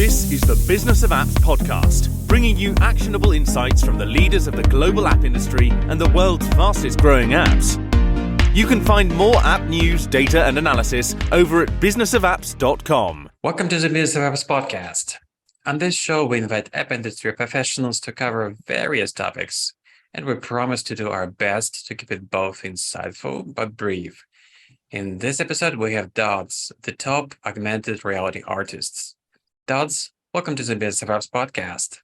This is the Business of Apps podcast, bringing you actionable insights from the leaders of the global app industry and the world's fastest growing apps. You can find more app news, data and analysis over at businessofapps.com. Welcome to the Business of Apps podcast. On this show, we invite app industry professionals to cover various topics, and we promise to do our best to keep it both insightful but brief. In this episode, we have Dodds, the top augmented reality artists. Dodds, welcome to the Business of Apps podcast.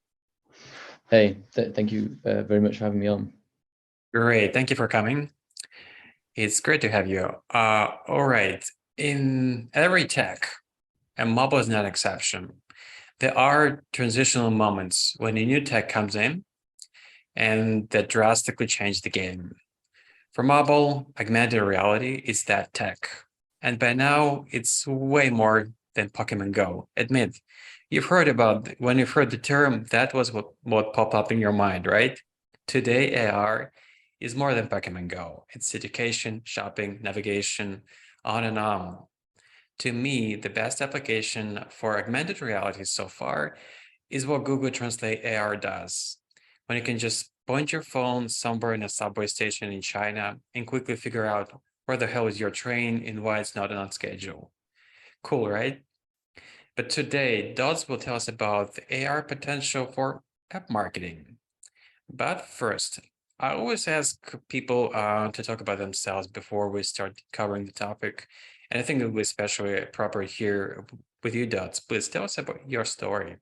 Hey, thank you very much for having me on. Great, thank you for coming. It's great to have you. All right, in every tech, and mobile is not an exception, there are transitional moments when a new tech comes in and that drastically change the game. For mobile, augmented reality is that tech. And by now, it's way more than Pokemon Go. Admit, when you've heard the term, that was what popped up in your mind, right? Today, AR is more than Pokemon Go. It's education, shopping, navigation, on and on. To me, the best application for augmented reality so far is what Google Translate AR does. When you can just point your phone somewhere in a subway station in China and quickly figure out where the hell is your train and why it's not on schedule. Cool, right? But today, Dodds will tell us about the AR potential for app marketing. But first, I always ask people to talk about themselves before we start covering the topic. And I think it will be especially proper here with you, Dodds. Please tell us about your story.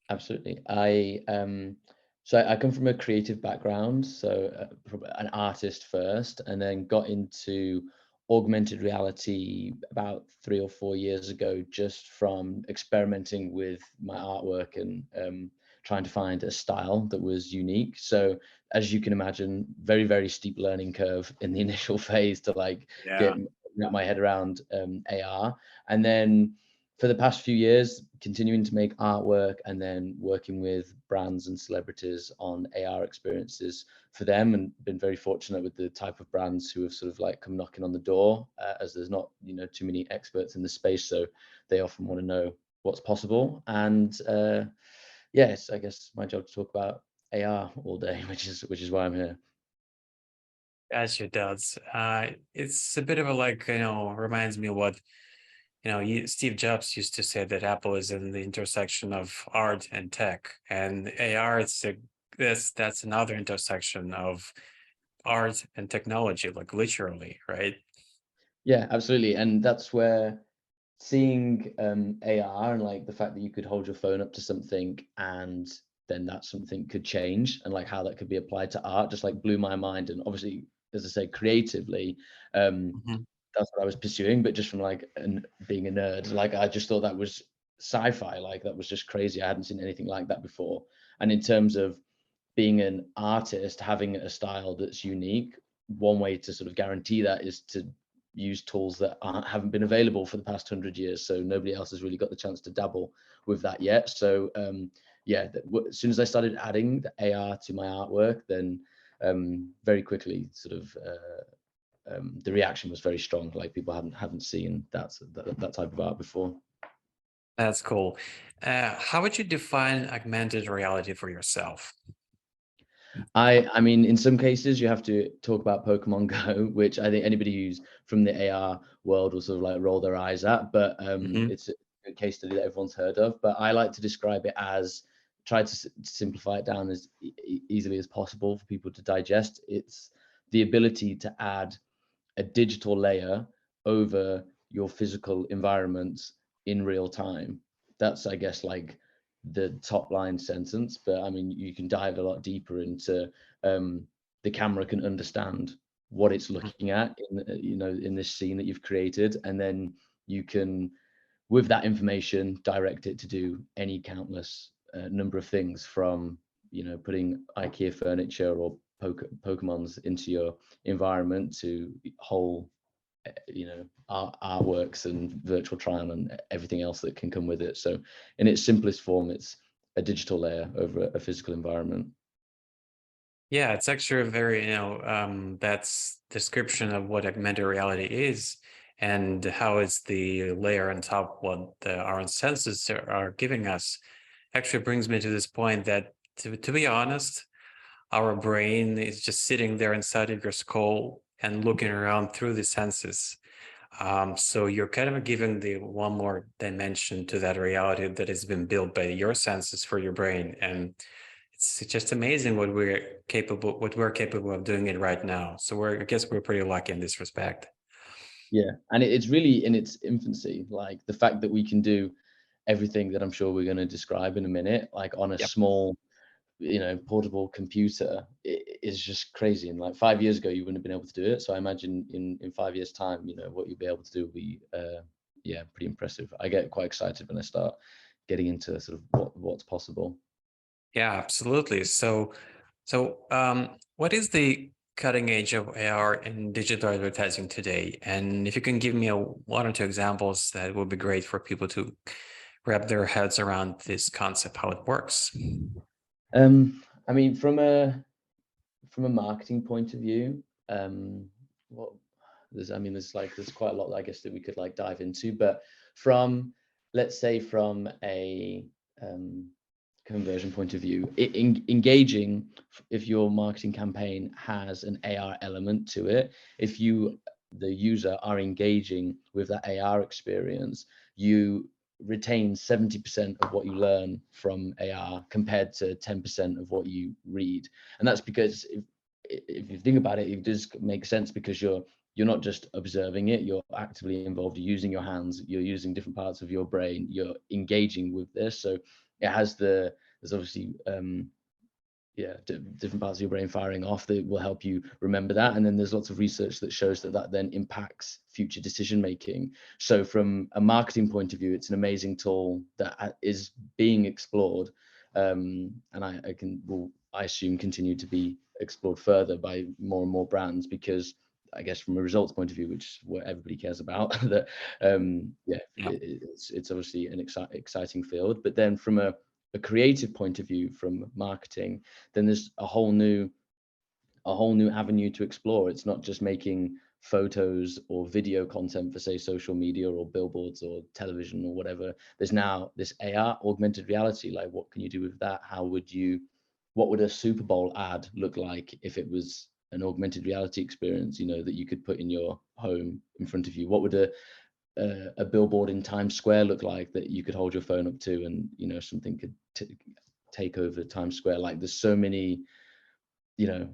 Absolutely. I come from a creative background, so an artist first, and then got into augmented reality about 3 or 4 years ago, just from experimenting with my artwork and trying to find a style that was unique. So as you can imagine, very, very steep learning curve in the initial phase to wrap my head around AR. And then for the past few years, continuing to make artwork and then working with brands and celebrities on AR experiences for them, and been very fortunate with the type of brands who have sort of like come knocking on the door, as there's not too many experts in the space, so they often want to know what's possible. And yes, I guess my job to talk about AR all day, which is why I'm here. As it does. It's a bit of a reminds me of what Steve Jobs used to say, that Apple is in the intersection of art and tech, and AR that's another intersection of art and technology, like literally, right? Yeah, absolutely. And that's where seeing AR and like the fact that you could hold your phone up to something and then that something could change, and like how that could be applied to art, just like blew my mind. And obviously, as I say, creatively, Mhm. that's what I was pursuing, but just from being a nerd, like I just thought that was sci-fi, like that was just crazy. I hadn't seen anything like that before. And in terms of being an artist, having a style that's unique, one way to sort of guarantee that is to use tools that haven't been available for the past 100 years. So nobody else has really got the chance to dabble with that yet. So as soon as I started adding the AR to my artwork, then very quickly the reaction was very strong. Like people haven't seen that type of art before. That's cool. How would you define augmented reality for yourself? I mean, in some cases you have to talk about Pokemon Go, which I think anybody who's from the AR world will sort of like roll their eyes at, but it's a good case study that everyone's heard of. But I like to describe it as, try to simplify it down as easily as possible for people to digest. It's the ability to add a digital layer over your physical environments in real time. That's, I guess, like the top line sentence, but I mean, you can dive a lot deeper into the camera can understand what it's looking at in this scene that you've created, and then you can, with that information, direct it to do any countless number of things, from putting IKEA furniture or Pokemons into your environment to whole artworks and virtual try-on and everything else that can come with it. So in its simplest form, it's a digital layer over a physical environment. Yeah, it's actually a very, that's description of what augmented reality is. and how is the layer on top what our senses are giving us actually brings me to this point that, to be honest, our brain is just sitting there inside of your skull and looking around through the senses. So you're kind of giving the one more dimension to that reality that has been built by your senses for your brain. And it's just amazing what we're capable of doing it right now. So I guess we're pretty lucky in this respect. Yeah, and it's really in its infancy. Like the fact that we can do everything that I'm sure we're going to describe in a minute, like on a Yep. small, portable computer, is just crazy. And like 5 years ago, you wouldn't have been able to do it. So I imagine in 5 years' time, what you'll be able to do will be, pretty impressive. I get quite excited when I start getting into sort of what's possible. Yeah, absolutely. So, what is the cutting edge of AR in digital advertising today? And if you can give me one or two examples, that would be great for people to wrap their heads around this concept, how it works. I mean, from a marketing point of view, what there's quite a lot, I guess, that we could like dive into, but let's say from a conversion point of view, engaging, if your marketing campaign has an AR element to it, if you, the user, are engaging with that AR experience, you retain 70% of what you learn from AR compared to 10% of what you read. And that's because if you think about it, it does make sense, because you're not just observing it, you're actively involved, you're using your hands, you're using different parts of your brain, you're engaging with this. So it has there's obviously different parts of your brain firing off that will help you remember that. And then there's lots of research that shows that then impacts future decision making. So from a marketing point of view, it's an amazing tool that is being explored, and I assume continue to be explored further by more and more brands, because I guess from a results point of view, which is what everybody cares about, that it's obviously an exciting field. But then from a creative point of view, from marketing, then there's a whole new avenue to explore. It's not just making photos or video content for, say, social media or billboards or television or whatever. There's now this AR, augmented reality. Like, what can you do with that? What would a Super Bowl ad look like if it was an augmented reality experience, that you could put in your home in front of you? What would a billboard in Times Square look like that you could hold your phone up to, and something could take over Times Square? Like, there's so many,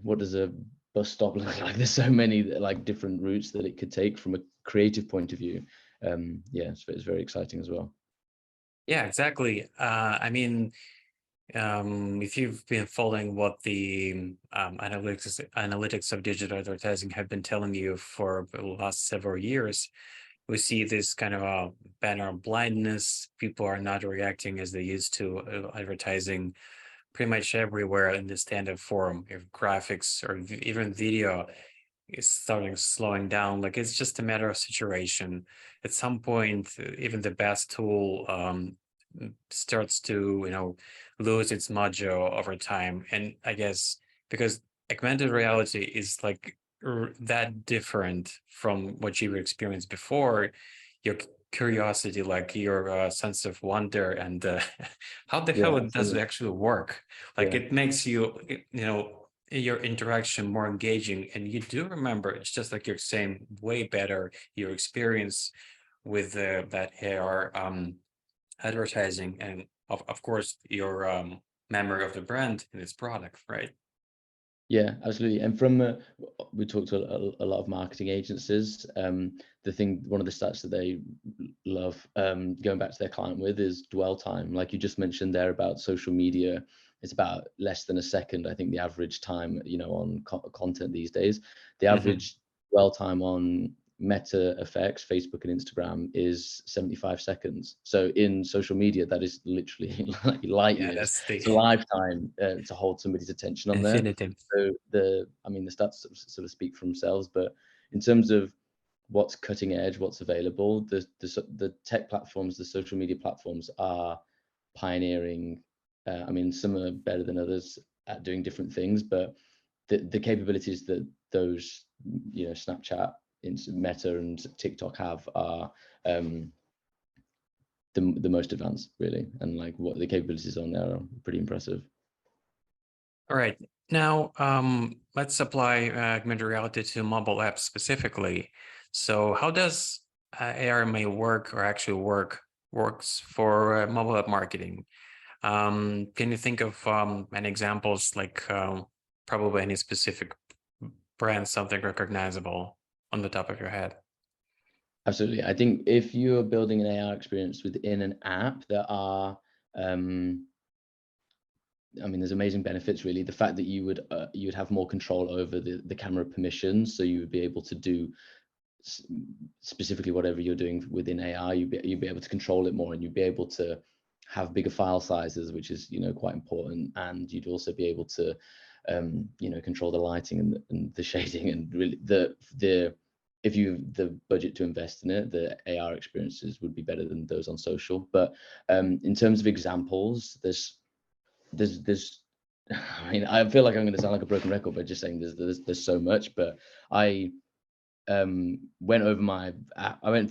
what does a bus stop look like? There's so many like different routes that it could take from a creative point of view. It's very exciting as well. Yeah, exactly. I mean, if you've been following what the analytics of digital advertising have been telling you for the last several years, we see this kind of a banner of blindness. People are not reacting as they used to advertising pretty much everywhere in the standard form. If graphics or even video is slowing down, like, it's just a matter of situation. At some point, even the best tool starts to lose its mojo over time. And I guess because augmented reality is like that different from what you experienced before, your curiosity, like your sense of wonder, and how the hell does it actually work? Like, it makes your interaction more engaging, and you do remember. It's just like you're saying, way better your experience with that AR advertising, and of course your memory of the brand and its product, right? Yeah, absolutely. And we talked to a lot of marketing agencies. One of the stats that they love going back to their client with is dwell time. Like you just mentioned there about social media, it's about less than a second. I think the average time, on content these days, the average dwell time on Meta effects, Facebook and Instagram, is 75 seconds. So in social media, that is literally like light years. That's it's a lifetime to hold somebody's attention on infinity. there. So the stats sort of speak for themselves. But in terms of what's cutting edge, what's available, the tech platforms, the social media platforms are pioneering. Some are better than others at doing different things, but the capabilities that those, Snapchat, Meta and TikTok have are the most advanced, really, and like what the capabilities on there are pretty impressive. All right, now let's apply augmented reality to mobile apps specifically. So how does AR may work or actually works for mobile app marketing? Can you think of any examples, like probably any specific brand, something recognizable on the top of your head? Absolutely. I think if you're building an AR experience within an app, there are, I mean, there's amazing benefits, really. The fact that you would have more control over the camera permissions, so you would be able to do specifically whatever you're doing within AR, you'd be able to control it more, and you'd be able to have bigger file sizes, which is, you know, quite important. And you'd also be able to, you know, control the lighting and the shading, and really if you have the budget to invest in it, the AR experiences would be better than those on social. But in terms of examples, there's I mean, I feel like I'm going to sound like a broken record by just saying there's so much, but I went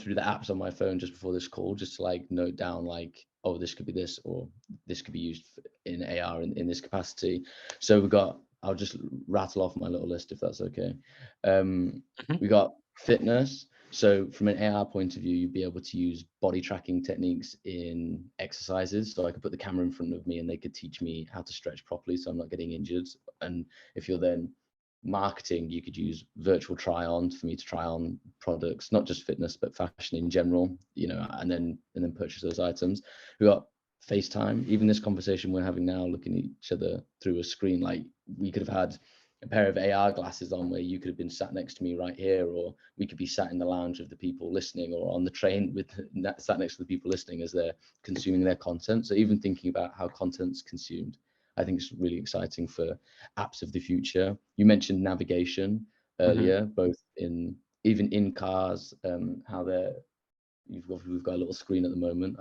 through the apps on my phone just before this call, just to like note down, like, oh, this could be this, or this could be used in AR in this capacity. So I'll just rattle off my little list if that's okay. We got fitness. So from an AR point of view, you'd be able to use body tracking techniques in exercises. So I could put the camera in front of me and they could teach me how to stretch properly so I'm not getting injured. And if you're then marketing, you could use virtual try-on for me to try on products, not just fitness, but fashion in general, you know, and then purchase those items. We got FaceTime. Even this conversation we're having now, looking at each other through a screen, like we could have had a pair of AR glasses on where you could have been sat next to me right here, or we could be sat in the lounge of the people listening, or on the train sat next to the people listening as they're consuming their content. So even thinking about how content's consumed, I think it's really exciting for apps of the future. You mentioned navigation earlier, both even in cars, how we've got a little screen at the moment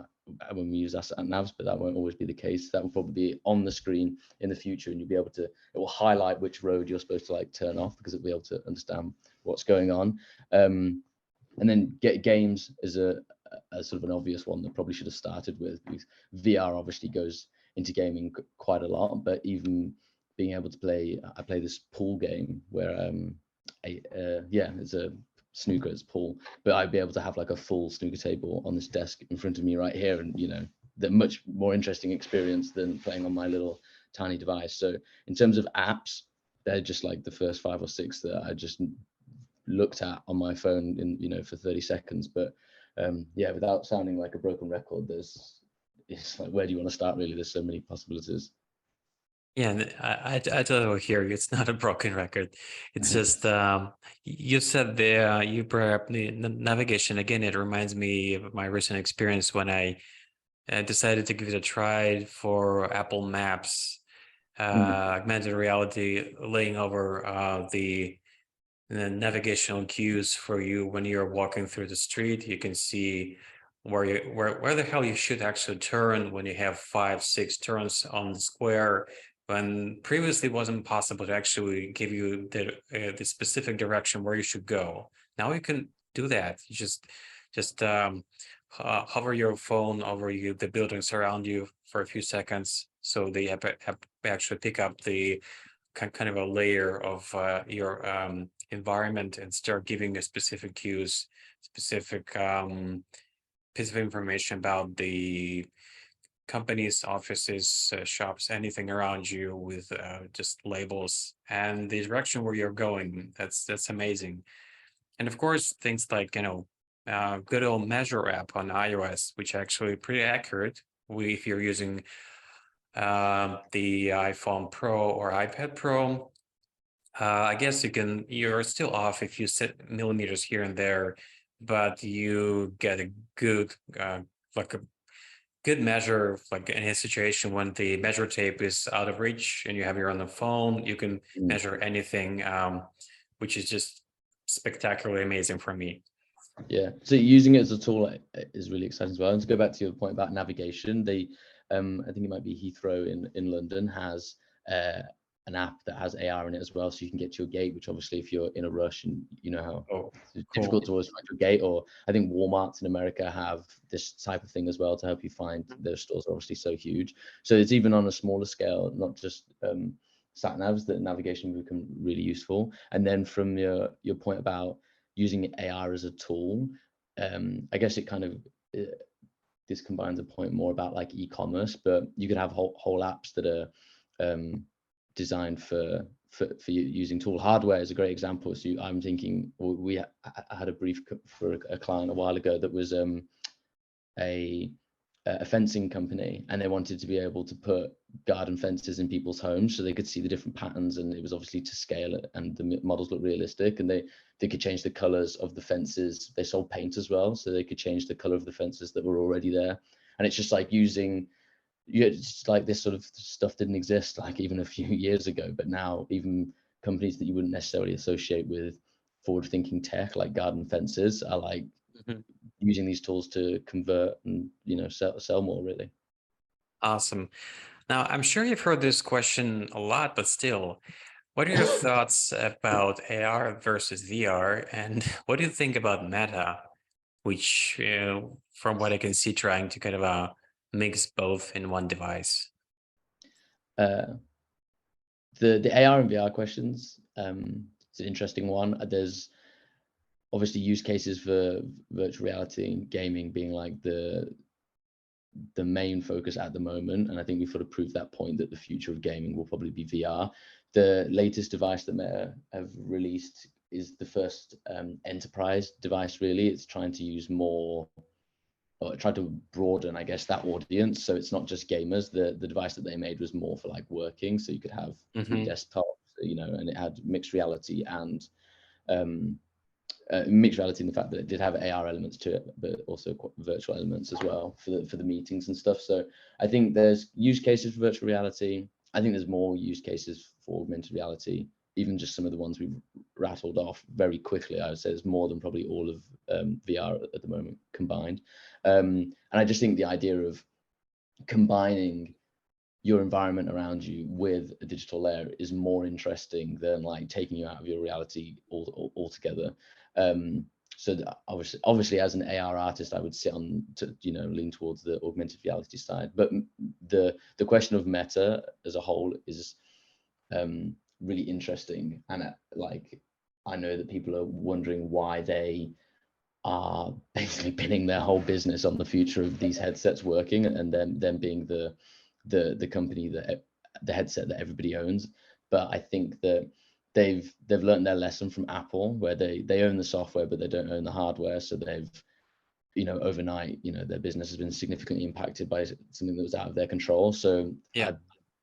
when we use asset navs, but that won't always be the case. That will probably be on the screen in the future, and you'll be able to, it will highlight which road you're supposed to like turn off, because it'll be able to understand what's going on. And then games is a sort of an obvious one that probably should have started with, because VR obviously goes into gaming quite a lot, but even being able to I play this pool game where it's a snooker, it's pool, but I'd be able to have like a full snooker table on this desk in front of me right here, and you know, the much more interesting experience than playing on my little tiny device. So in terms of apps, they're just like the first 5 or 6 that I just looked at on my phone in, you know, for 30 seconds. But without sounding like a broken record, it's like, where do you want to start, really? There's so many possibilities. Yeah, I totally hear you. It's not a broken record. It's just you said you brought up the navigation again. It reminds me of my recent experience when I decided to give it a try for Apple Maps, augmented reality, laying over the navigational cues for you when you're walking through the street. You can see where the hell you should actually turn when you have 5, 6 turns on the square, when previously it wasn't possible to actually give you the specific direction where you should go. Now you can do that. You just hover your phone over the buildings around you for a few seconds, so the app actually pick up the kind of a layer of your environment and start giving you specific cues, specific piece of information about the companies, offices, shops, anything around you, with just labels and the direction where you're going. That's amazing. And of course, things like, you know, good old Measure app on iOS, which actually pretty accurate if you're using the iPhone Pro or iPad Pro. I guess you're still off a few millimeters here and there, but you get a good like a good measure, like in a situation when the measure tape is out of reach and you have your on the phone, you can measure anything, which is just spectacularly amazing for me. Yeah, so using it as a tool is really exciting as well. And to go back to your point about navigation, I think it might be Heathrow in London has an app that has AR in it as well, so you can get to your gate, which obviously if you're in a rush and you know how it's difficult to always find your gate, or I think Walmarts in America have this type of thing as well to help you find. Their stores are obviously so huge. So it's even on a smaller scale, not just sat navs, that navigation will become really useful. And then from your point about using AR as a tool, I guess it kind of this combines a point more about like e-commerce, but you could have whole apps that are designed for using tool. Hardware is a great example. So I'm thinking, I had a brief for a client a while ago that was a fencing company, and they wanted to be able to put garden fences in people's homes so they could see the different patterns, and it was obviously to scale it, and the models look realistic, and they could change the colors of the fences. They sold paint as well, so they could change the color of the fences that were already there. And it's just like using, it's like this sort of stuff didn't exist like even a few years ago, but now even companies that you wouldn't necessarily associate with forward-thinking tech, like garden fences, are like using these tools to convert and sell more, really. Awesome. Now, I'm sure you've heard this question a lot, but still, what are your thoughts about AR versus VR, and what do you think about Meta, which, from what I can see, trying to kind of mix both in one device? The AR and VR questions, it's an interesting one. There's obviously use cases for virtual reality and gaming being like the main focus at the moment, and I think we've sort of proved that point, that the future of gaming will probably be VR. The latest device that Meta have released is the first enterprise device, really. It's trying to use more, or try to broaden, I guess, that audience. So it's not just gamers. The device that they made was more for like working, so you could have desktop, and it had mixed reality and mixed reality in the fact that it did have AR elements to it, but also virtual elements as well for the meetings and stuff. So I think there's use cases for virtual reality. I think there's more use cases for augmented reality. Even just some of the ones we've rattled off very quickly, I would say there's more than probably all of VR at the moment combined. And I just think the idea of combining your environment around you with a digital layer is more interesting than like taking you out of your reality altogether. So obviously as an AR artist, I would sit on to lean towards the augmented reality side. But the question of Meta as a whole is really interesting, and I know that people are wondering why they are basically pinning their whole business on the future of these headsets working, and them being the company, the headset that everybody owns. But I think that they've learned their lesson from Apple, where they own the software but they don't own the hardware. So they've overnight their business has been significantly impacted by something that was out of their control. So yeah, I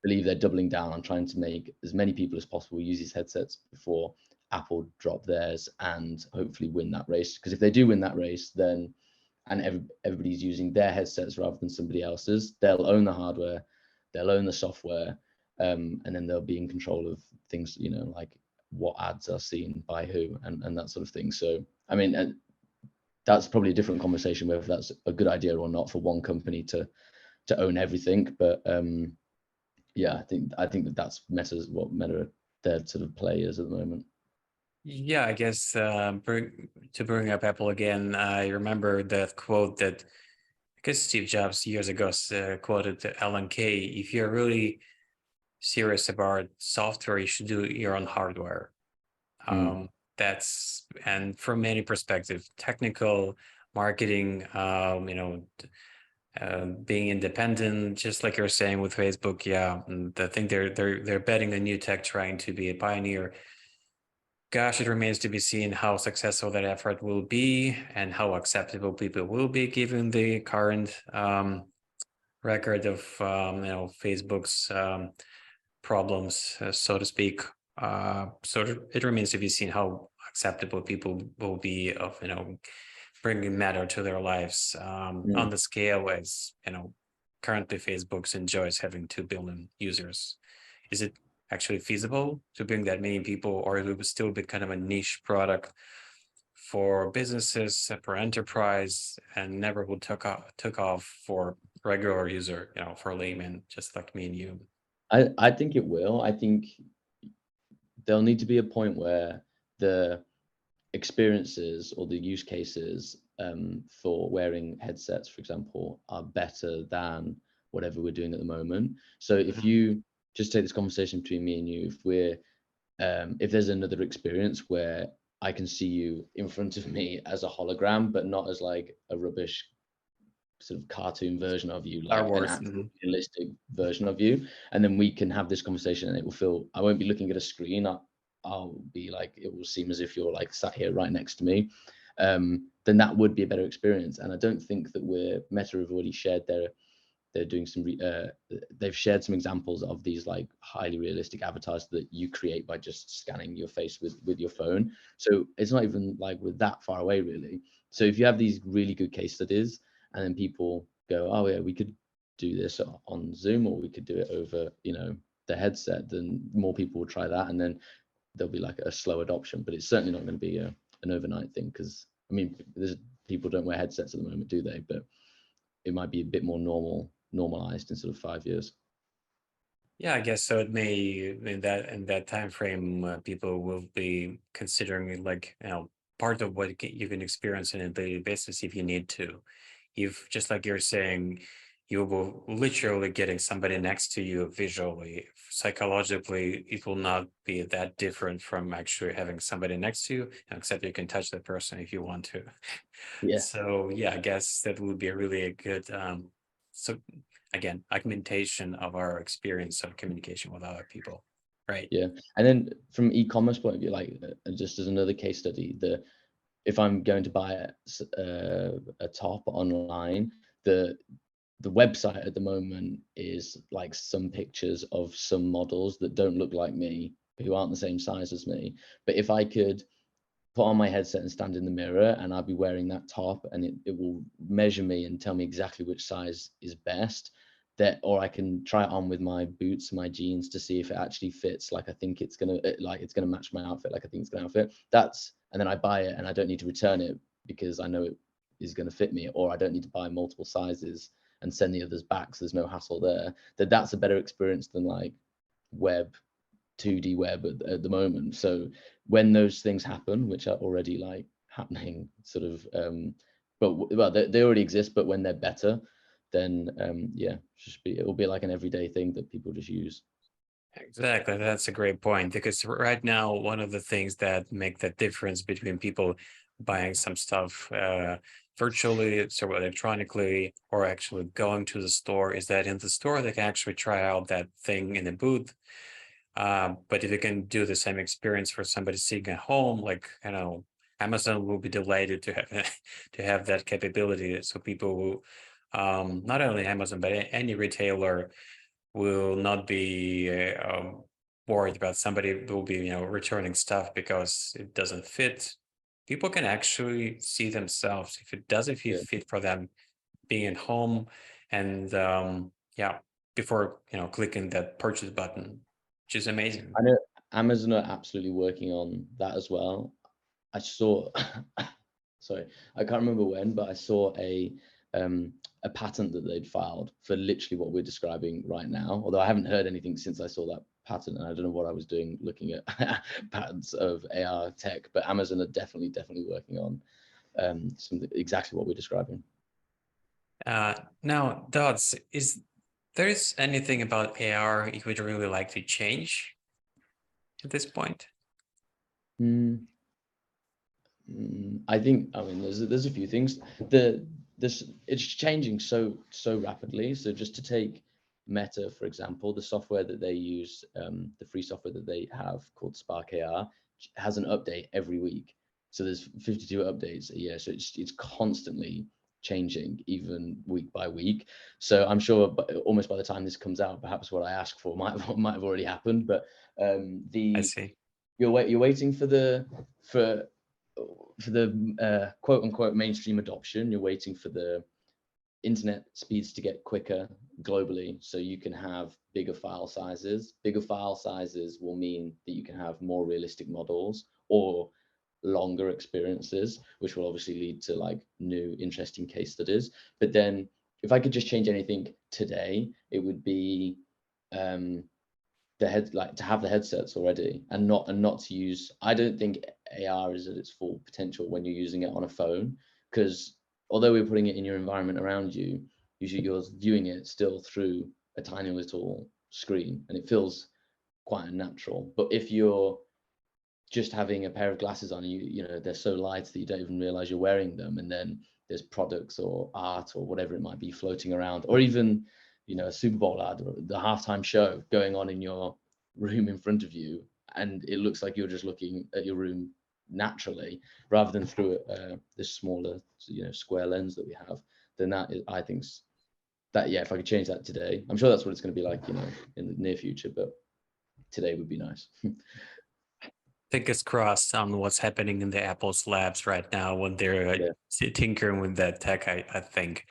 believe they're doubling down on trying to make as many people as possible use these headsets before Apple drop theirs, and hopefully win that race. Because if they do win that race, then everybody's using their headsets rather than somebody else's, they'll own the hardware, they'll own the software, and then they'll be in control of things, like what ads are seen by who and that sort of thing. So I mean, that's probably a different conversation whether that's a good idea or not for one company to own everything. But yeah, I think that's what Meta their sort of play is at the moment. Yeah, I guess to bring up Apple again, I remember that quote that I guess Steve Jobs years ago quoted to Alan Kay: "If you're really serious about software, you should do your own hardware." That's, and from many perspectives, technical, marketing, being independent, just like you're saying with Facebook. Yeah, and I think they're betting on new tech, trying to be a pioneer. Gosh, it remains to be seen how successful that effort will be and how acceptable people will be given the current record of Facebook's problems, so to speak. So it remains to be seen how acceptable people will be of bringing Meta to their lives on the scale as currently Facebook's enjoys having 2 billion users. Is it actually feasible to bring that many people, or it would still be kind of a niche product for businesses, for enterprise, and never would took off for regular user, for layman, just like me and you? I think it will. I think there'll need to be a point where the experiences or the use cases for wearing headsets, for example, are better than whatever we're doing at the moment. So if you just take this conversation between me and you, if there's another experience where I can see you in front of me as a hologram, but not as like a rubbish sort of cartoon version of you, like an actual realistic version of you, and then we can have this conversation, and it will feel, I won't be looking at a screen. I'll be like, it will seem as if you're like sat here right next to me. Then that would be a better experience. And I don't think that Meta have already shared they're doing some they've shared some examples of these like highly realistic avatars that you create by just scanning your face with your phone. So it's not even like we're that far away really. So if you have these really good case studies, and then people go, oh yeah, we could do this on Zoom, or we could do it over, the headset, then more people will try that, and then there'll be like a slow adoption. But it's certainly not going to be an overnight thing, because I mean, people don't wear headsets at the moment, do they? But it might be a bit more normalized in sort of 5 years. Yeah, I guess so. It may in that time frame, people will be considering it like, part of what you can experience on a daily basis if you need to. If, just like you're saying, you will literally getting somebody next to you visually, psychologically, it will not be that different from actually having somebody next to you, except you can touch the person if you want to. Yeah. So yeah, I guess that would be really a good so again, augmentation of our experience of communication with other people, right? Yeah. And then from e-commerce point of view, like just as another case study, if I'm going to buy a top online, the website at the moment is like some pictures of some models that don't look like me, who aren't the same size as me. But if I could put on my headset and stand in the mirror, and I'll be wearing that top, and it will measure me and tell me exactly which size is best, or I can try it on with my boots and my jeans to see if it actually fits like I think it's gonna match my outfit, like I think it's gonna outfit. And then I buy it, and I don't need to return it because I know it is going to fit me, or I don't need to buy multiple sizes and send the others back, so there's no hassle there. That's a better experience than like 2D web at the moment. So when those things happen, which are already like happening sort of, but they already exist, but when they're better, then it will be like an everyday thing that people just use. Exactly. That's a great point, because right now, one of the things that make the difference between people buying some stuff virtually, so electronically, or actually going to the store, is that in the store, they can actually try out that thing in a booth. But if you can do the same experience for somebody sitting at home, like, Amazon will be delighted to have to have that capability. So people will, not only Amazon, but any retailer will not be worried about somebody will be, returning stuff because it doesn't fit. People can actually see themselves if it doesn't fit for them, being at home, and before clicking that purchase button, which is amazing. I know Amazon are absolutely working on that as well. I saw, sorry, I can't remember when, but I saw a patent that they'd filed for literally what we're describing right now. Although I haven't heard anything since I saw that patent, and I don't know what I was doing looking at patents of AR tech. But Amazon are definitely working on exactly what we're describing. Now, Dodds, is there anything about AR you would really like to change at this point? I think, there's a few things. It's changing so rapidly. So just to take Meta, for example, the software that they use, the free software that they have called Spark AR, has an update every week. So there's 52 updates a year. So it's constantly changing, even week by week. So I'm sure, but almost by the time this comes out, perhaps what I asked for might have already happened. But I see. You're waiting for the quote unquote mainstream adoption. You're waiting for the internet speeds to get quicker globally, so you can have bigger file sizes. Bigger file sizes will mean that you can have more realistic models or longer experiences, which will obviously lead to like new interesting case studies. But then if I could just change anything today, it would be to have the headsets already, and not to use. I don't think AR is at its full potential when you're using it on a phone, because although we're putting it in your environment around you, usually you're viewing it still through a tiny little screen, and it feels quite unnatural. But if you're just having a pair of glasses on, you know they're so light that you don't even realize you're wearing them, and then there's products or art or whatever it might be floating around, or even, you know, a Super Bowl ad or the halftime show going on in your room in front of you, and it looks like you're just looking at your room naturally rather than through this smaller, you know, square lens that we have. Then that is, I think that, yeah, if I could change that today, I'm sure that's what it's going to be like, you know, in the near future, but today would be nice. Fingers crossed on what's happening in the Apple's labs right now when they're tinkering with that tech, I think.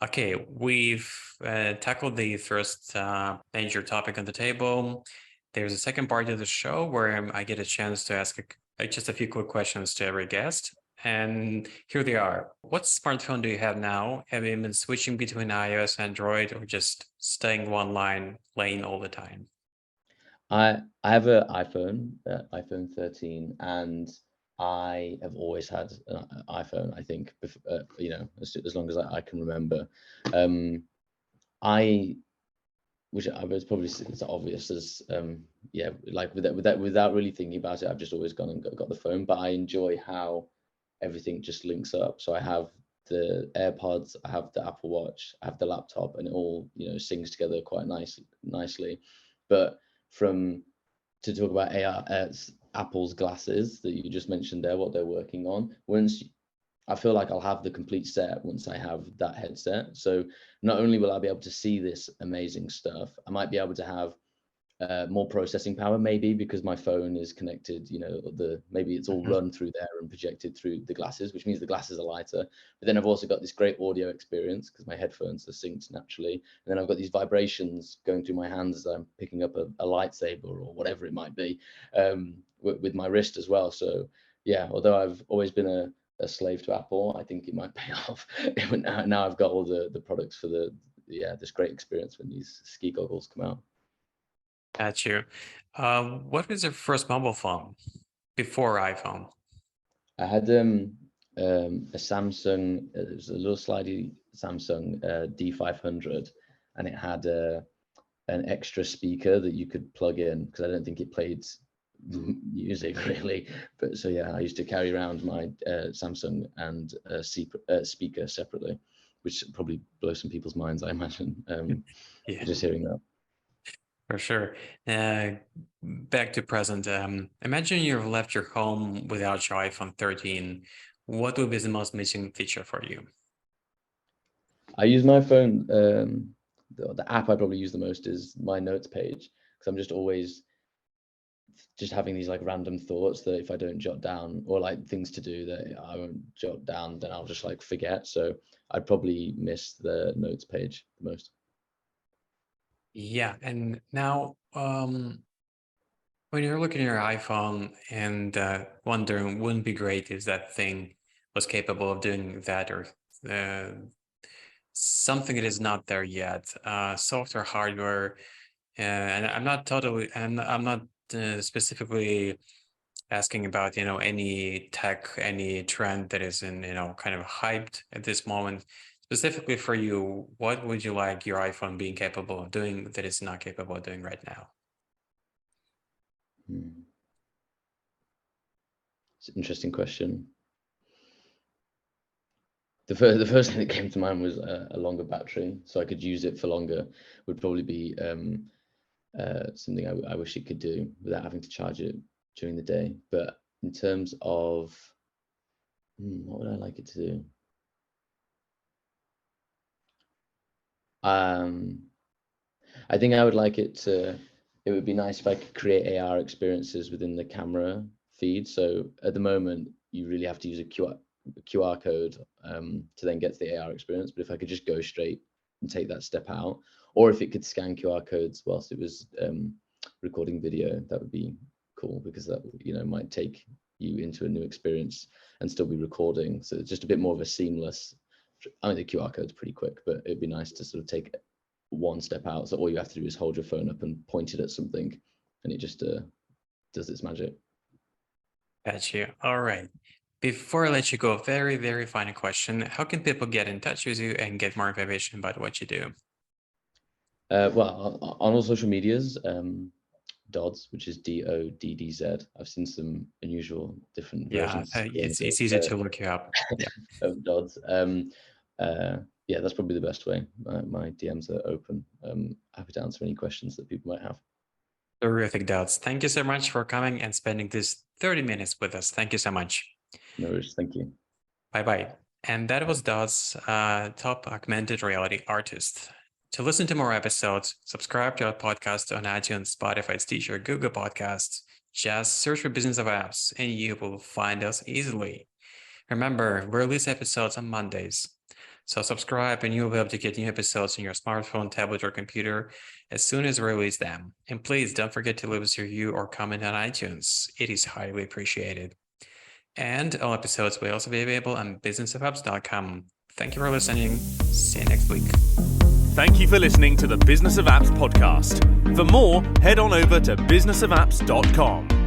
Okay, we've tackled the first major topic on the table. There's a second part of the show where I get a chance to ask just a few quick questions to every guest. And here they are. What smartphone do you have now? Have you been switching between iOS, Android, or just staying one lane all the time? I have an iPhone 13, and I have always had an iPhone. I think you know, as long as I can remember. Which I was probably, it's obvious as yeah, like without really thinking about it, I've just always gone and got the phone. But I enjoy how everything just links up. So I have the AirPods, I have the Apple Watch, I have the laptop, and it all, you know, sings together quite nicely. But to talk about AR, Apple's glasses that you just mentioned there, what they're working on, I feel like I'll have the complete set once I have that headset. So not only will I be able to see this amazing stuff, I might be able to have more processing power, maybe because my phone is connected, you know, maybe it's all run through there and projected through the glasses, which means the glasses are lighter. But then I've also got this great audio experience because my headphones are synced naturally. And then I've got these vibrations going through my hands as I'm picking up a lightsaber or whatever it might be, with my wrist as well. So yeah, although I've always been a slave to Apple, I think it might pay off. Now I've got all the products for this great experience when these ski goggles come out. Got you. What was your first mobile phone before iPhone? I had a Samsung. It was a little slidey Samsung D500, and it had an extra speaker that you could plug in because I don't think it played music really. But so yeah, I used to carry around my Samsung and speaker separately, which probably blows some people's minds, I imagine. Yeah. Just hearing that. For sure. Back to present. Imagine you've left your home without your iPhone 13. What would be the most missing feature for you? I use my phone. The app I probably use the most is my notes page, because I'm just always just having these like random thoughts that if I don't jot down, or like things to do that I won't jot down, then I'll just like forget. So I'd probably miss the notes page the most. Yeah, and now when you're looking at your iPhone and wondering, wouldn't it be great if that thing was capable of doing that, or something that is not there yet, software, hardware, and I'm not specifically asking about, you know, any tech, any trend that is in, you know, kind of hyped at this moment. Specifically for you, what would you like your iPhone being capable of doing that it's not capable of doing right now? It's an interesting question. The first thing that came to mind was a longer battery, so I could use it for longer. Would probably be something I wish it could do without having to charge it during the day. But in terms of what would I like it to do? I think I would like it to. It would be nice if I could create AR experiences within the camera feed. So at the moment, you really have to use a QR code to then get to the AR experience. But if I could just go straight and take that step out, or if it could scan QR codes whilst it was recording video, that would be cool, because that, you know, might take you into a new experience and still be recording. So it's just a bit more of a seamless. I mean, the QR code's pretty quick, but it'd be nice to sort of take one step out. So all you have to do is hold your phone up and point it at something, and it just does its magic. Got you. All right. Before I let you go, very, very final question. How can people get in touch with you and get more information about what you do? Well, on all social medias, Dodds, which is DODDZ. I've seen some unusual different versions. It's easy to look you up. Yeah. Of Dodds. Yeah, that's probably the best way. My DMs are open. Happy to answer any questions that people might have. Terrific, Dodds. Thank you so much for coming and spending this 30 minutes with us. Thank you so much. No worries. Thank you. Bye-bye. And that was Dodds, top augmented reality artist. To listen to more episodes, subscribe to our podcast on iTunes, Spotify, Stitcher, Google Podcasts. Just search for Business of Apps and you will find us easily. Remember, we release episodes on Mondays. So subscribe and you'll be able to get new episodes on your smartphone, tablet, or computer as soon as we release them. And please don't forget to leave us a review or comment on iTunes. It is highly appreciated. And all episodes will also be available on businessofapps.com. Thank you for listening. See you next week. Thank you for listening to the Business of Apps podcast. For more, head on over to businessofapps.com.